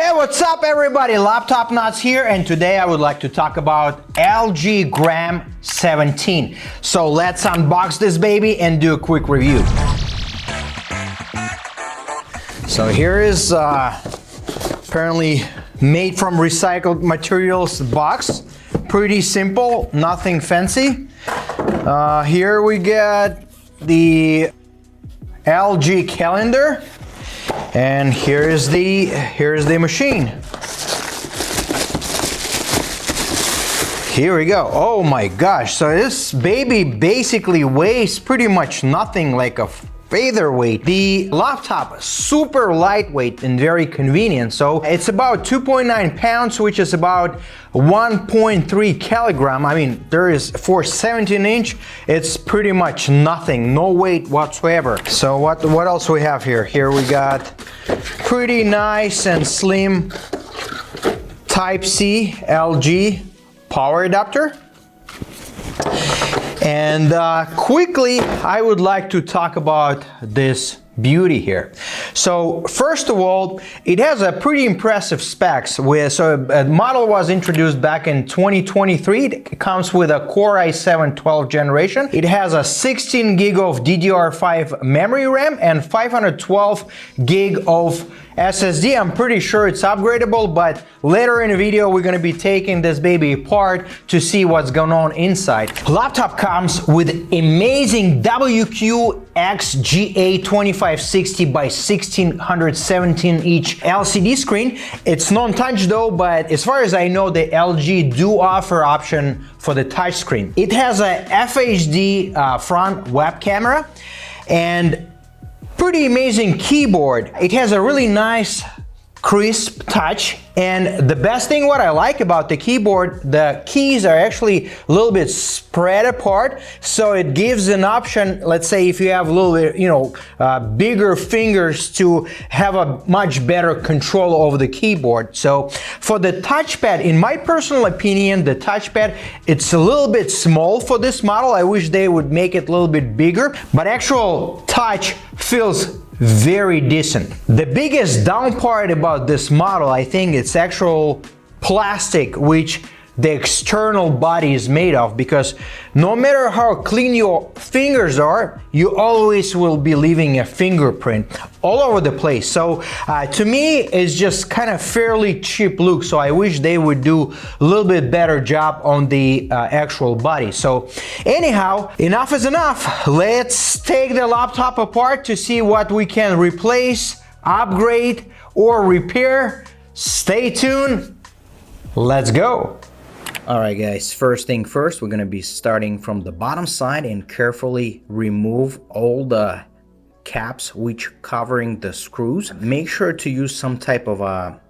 Hey, what's up everybody? Laptop Nuts here, and today I would like to talk about LG Gram 17. So let's unbox this baby and do a quick review. So here is apparently made from recycled materials box. Pretty simple, nothing fancy. Here we get the LG calendar. And here's the machine. Here we go. Oh my gosh, so this baby basically weighs pretty much nothing, like a featherweight. The laptop, super lightweight and very convenient. So it's about 2.9 pounds, which is about 1.3 kilogram. I mean, there is for 17-inch, it's pretty much nothing, no weight whatsoever. So what else we have here? Here we got pretty nice and slim Type-C LG power adapter. And quickly, I would like to talk about this beauty here. So first of all, it has a pretty impressive specs. So a model was introduced back in 2023. It comes with a Core i7 12th generation. It has a 16 gig of DDR5 memory RAM and 512 gig of SSD. I'm pretty sure it's upgradable, but later in the video we're going to be taking this baby apart to see what's going on inside. Laptop comes with amazing WQXGA 2560 by 1617 inch LCD screen. It's non-touch though, but as far as I know, the LG do offer option for the touch screen. It has a FHD front web camera and pretty amazing keyboard. It has a really nice crisp touch, and the best thing what I like about the keyboard, the keys are actually a little bit spread apart, so it gives an option. Let's say if you have a little bit, bigger fingers, to have a much better control over the keyboard. So for the touchpad, in my personal opinion, the touchpad, it's a little bit small for this model. I wish they would make it a little bit bigger, but actual touch feels very decent. The biggest down part about this model, I think, it's actual plastic which the external body is made of, because no matter how clean your fingers are, you always will be leaving a fingerprint all over the place. So to me, it's just kind of fairly cheap look. So I wish they would do a little bit better job on the actual body. So anyhow, enough is enough. Let's take the laptop apart to see what we can replace, upgrade, or repair. Stay tuned. Let's go. Alright guys, first thing first, we're going to be starting from the bottom side and carefully remove all the caps which covering the screws. Make sure to use some type of a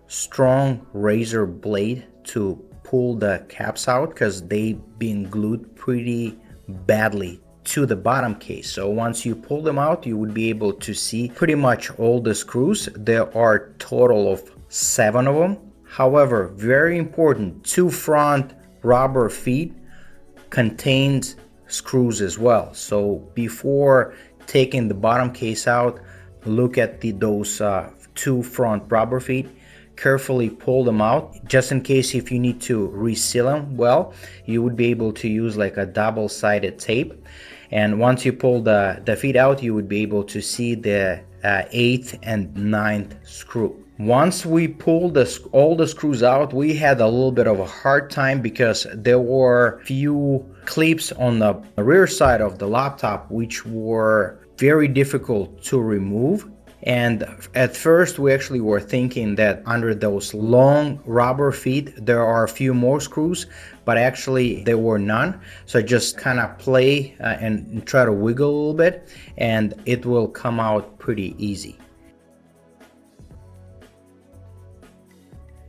strong razor blade to pull the caps out, because they've been glued pretty badly to the bottom case. So once you pull them out, you would be able to see pretty much all the screws. There are a total of 7 of them. However, very important, 2 front rubber feet contains screws as well. So before taking the bottom case out, look at those 2 front rubber feet. Carefully pull them out, just in case if you need to reseal them well, you would be able to use like a double-sided tape. And once you pull the feet out, you would be able to see the 8th and 9th screw. Once we pulled all the screws out, we had a little bit of a hard time because there were few clips on the rear side of the laptop which were very difficult to remove. And at first we actually were thinking that under those long rubber feet there are a few more screws, but actually there were none. So just kind of play and try to wiggle a little bit, and it will come out pretty easy.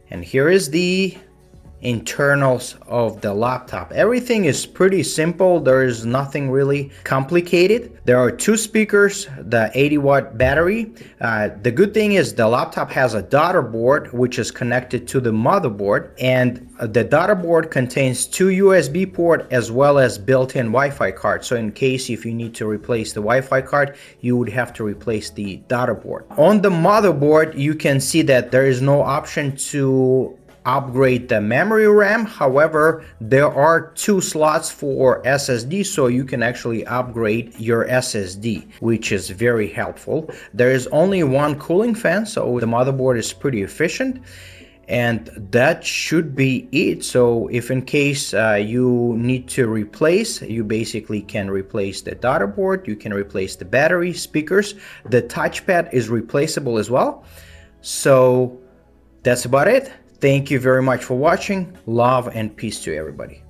And here is the internals of the laptop. Everything is pretty simple. There is nothing really complicated. There are two speakers, the 80-watt battery. The good thing is the laptop has a daughter board which is connected to the motherboard, and the daughter board contains two USB ports as well as built-in Wi-Fi card. So in case if you need to replace the Wi-Fi card, you would have to replace the daughter board. On the motherboard, you can see that there is no option to upgrade the memory RAM. However, there are two slots for SSD, so you can actually upgrade your SSD, which is very helpful. There is only one cooling fan, so the motherboard is pretty efficient. And that should be it. So if in case you need to replace, you basically can replace the daughter board, you can replace the battery, speakers. The touchpad is replaceable as well. So that's about it. Thank you very much for watching. Love and peace to everybody.